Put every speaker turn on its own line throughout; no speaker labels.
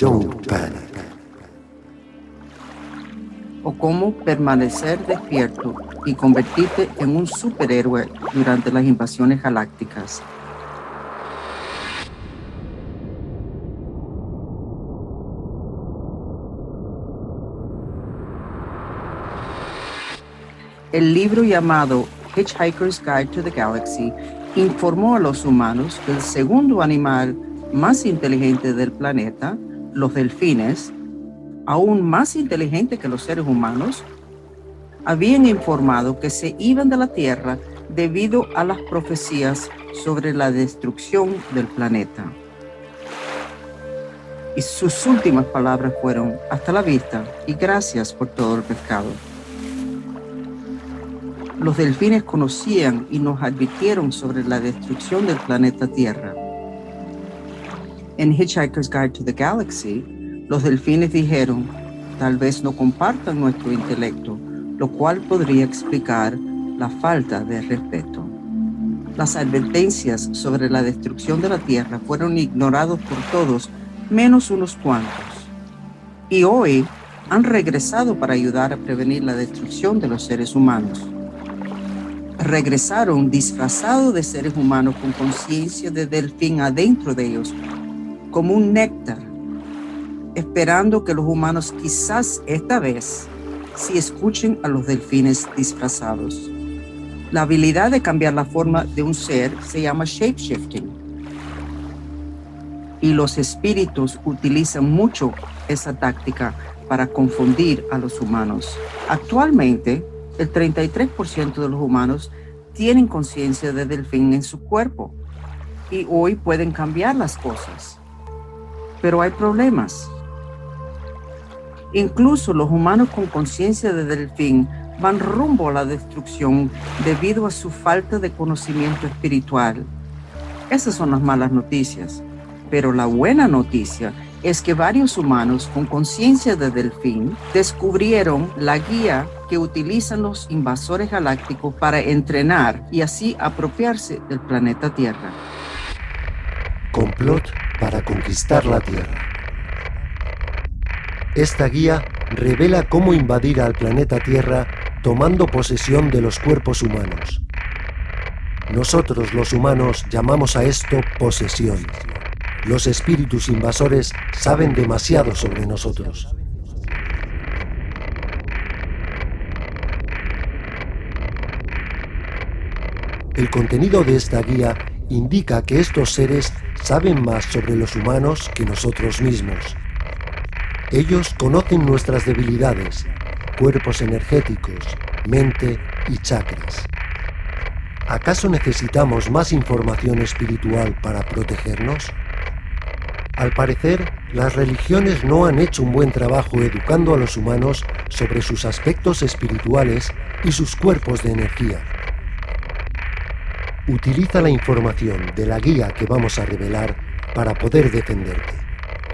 Don't panic.
O cómo permanecer despierto y convertirte en un superhéroe durante las invasiones galácticas. El libro llamado Hitchhiker's Guide to the Galaxy informó a los humanos que el segundo animal más inteligente del planeta, los delfines, aún más inteligente que los seres humanos, habían informado que se iban de la Tierra debido a las profecías sobre la destrucción del planeta. Y sus últimas palabras fueron: hasta la vista y gracias por todo el pescado. Los delfines conocían y nos advirtieron sobre la destrucción del planeta Tierra. En Hitchhiker's Guide to the Galaxy, los delfines dijeron: tal vez no compartan nuestro intelecto, lo cual podría explicar la falta de respeto. Las advertencias sobre la destrucción de la Tierra fueron ignorados por todos, menos unos cuantos. Y hoy han regresado para ayudar a prevenir la destrucción de los seres humanos. Regresaron disfrazados de seres humanos con conciencia de delfín adentro de ellos, como un néctar, esperando que los humanos quizás esta vez sí escuchen a los delfines disfrazados. La habilidad de cambiar la forma de un ser se llama shapeshifting. Y los espíritus utilizan mucho esa táctica para confundir a los humanos. Actualmente, el 33% de los humanos tienen conciencia de delfín en su cuerpo y hoy pueden cambiar las cosas. Pero hay problemas. Incluso los humanos con conciencia de delfín van rumbo a la destrucción debido a su falta de conocimiento espiritual. Esas son las malas noticias. Pero la buena noticia es que varios humanos con conciencia de delfín descubrieron la guía que utilizan los invasores galácticos para entrenar y así apropiarse del planeta Tierra.
Complot para conquistar la Tierra. Esta guía revela cómo invadir al planeta Tierra tomando posesión de los cuerpos humanos. Nosotros los humanos llamamos a esto posesión. Los espíritus invasores saben demasiado sobre nosotros. El contenido de esta guía indica que estos seres saben más sobre los humanos que nosotros mismos. Ellos conocen nuestras debilidades, cuerpos energéticos, mente y chakras. ¿Acaso necesitamos más información espiritual para protegernos? Al parecer, las religiones no han hecho un buen trabajo educando a los humanos sobre sus aspectos espirituales y sus cuerpos de energía. Utiliza la información de la guía que vamos a revelar para poder defenderte.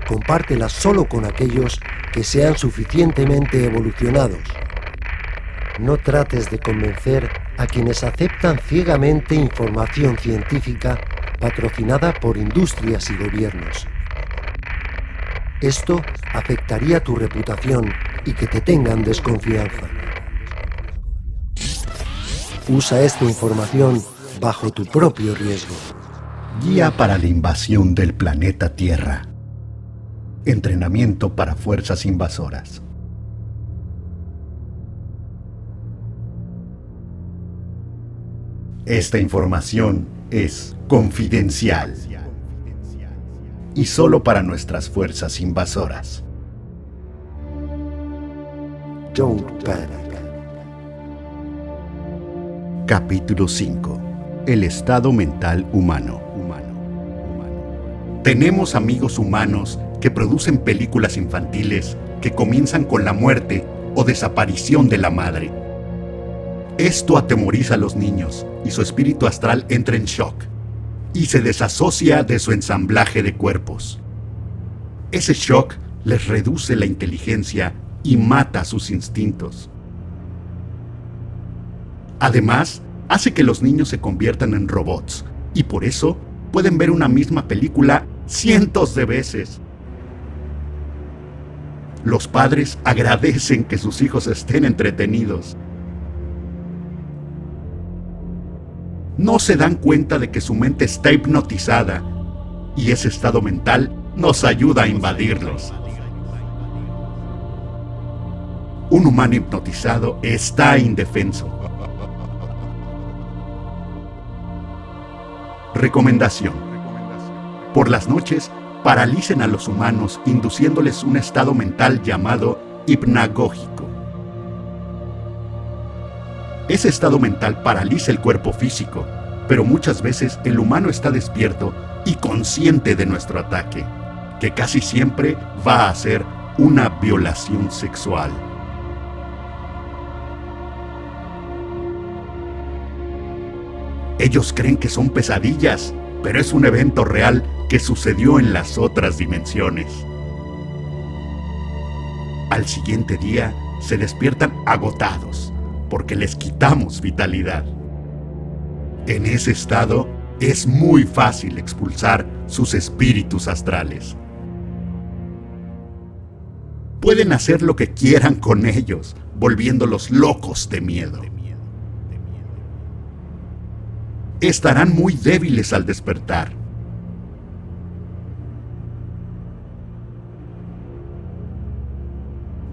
Compártela solo con aquellos que sean suficientemente evolucionados. No trates de convencer a quienes aceptan ciegamente información científica patrocinada por industrias y gobiernos. Esto afectaría tu reputación y que te tengan desconfianza. Usa esta información bajo tu propio riesgo.
Guía para la invasión del planeta Tierra. Entrenamiento para fuerzas invasoras. Esta información es confidencial y solo para nuestras fuerzas invasoras.
Don't panic.
Capítulo 5. El estado mental humano. Tenemos amigos humanos que producen películas infantiles que comienzan con la muerte o desaparición de la madre. Esto atemoriza a los niños y su espíritu astral entra en shock y se desasocia de su ensamblaje de cuerpos. Ese shock les reduce la inteligencia y mata sus instintos. Además, hace que los niños se conviertan en robots y por eso pueden ver una misma película cientos de veces. Los padres agradecen que sus hijos estén entretenidos. No se dan cuenta de que su mente está hipnotizada y ese estado mental nos ayuda a invadirlos. Un humano hipnotizado está indefenso. Recomendación: por las noches, paralicen a los humanos induciéndoles un estado mental llamado hipnagógico. Ese estado mental paraliza el cuerpo físico, pero muchas veces el humano está despierto y consciente de nuestro ataque, que casi siempre va a ser una violación sexual. Ellos creen que son pesadillas, pero es un evento real que sucedió en las otras dimensiones. Al siguiente día se despiertan agotados porque les quitamos vitalidad. En ese estado es muy fácil expulsar sus espíritus astrales. Pueden hacer lo que quieran con ellos, volviéndolos locos de miedo. Estarán muy débiles al despertar.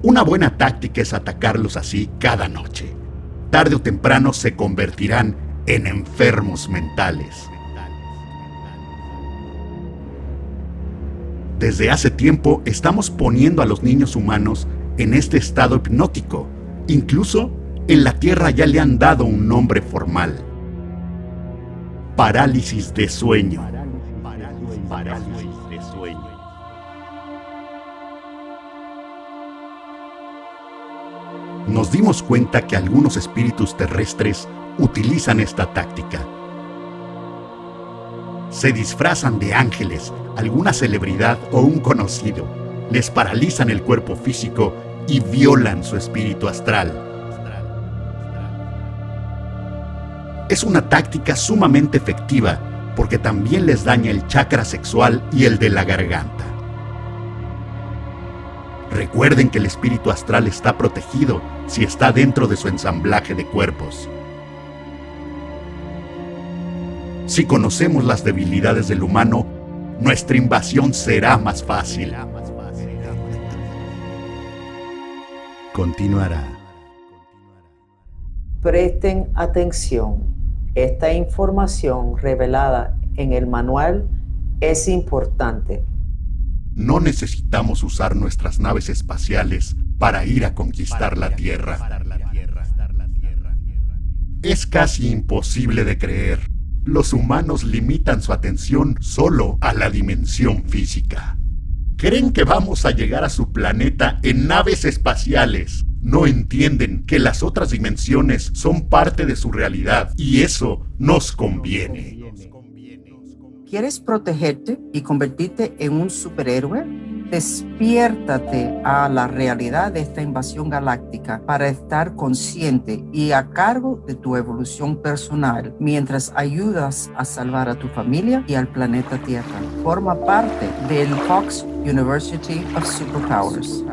Una buena táctica es atacarlos así cada noche. Tarde o temprano se convertirán en enfermos mentales. Desde hace tiempo estamos poniendo a los niños humanos en este estado hipnótico. Incluso en la Tierra ya le han dado un nombre formal: parálisis de sueño. Parálisis de sueño. Nos dimos cuenta que algunos espíritus terrestres utilizan esta táctica. Se disfrazan de ángeles, alguna celebridad o un conocido, les paralizan el cuerpo físico y violan su espíritu astral. Es una táctica sumamente efectiva porque también les daña el chakra sexual y el de la garganta. Recuerden que el espíritu astral está protegido si está dentro de su ensamblaje de cuerpos. Si conocemos las debilidades del humano, nuestra invasión será más fácil. Continuará.
Presten atención. Esta información revelada en el manual es importante.
No necesitamos usar nuestras naves espaciales para ir a conquistar la Tierra. Es casi imposible de creer. Los humanos limitan su atención solo a la dimensión física. Creen que vamos a llegar a su planeta en naves espaciales. No entienden que las otras dimensiones son parte de su realidad y eso nos conviene.
¿Quieres protegerte y convertirte en un superhéroe? Despiértate a la realidad de esta invasión galáctica para estar consciente y a cargo de tu evolución personal mientras ayudas a salvar a tu familia y al planeta Tierra. Forma parte del Fox University of Superpowers.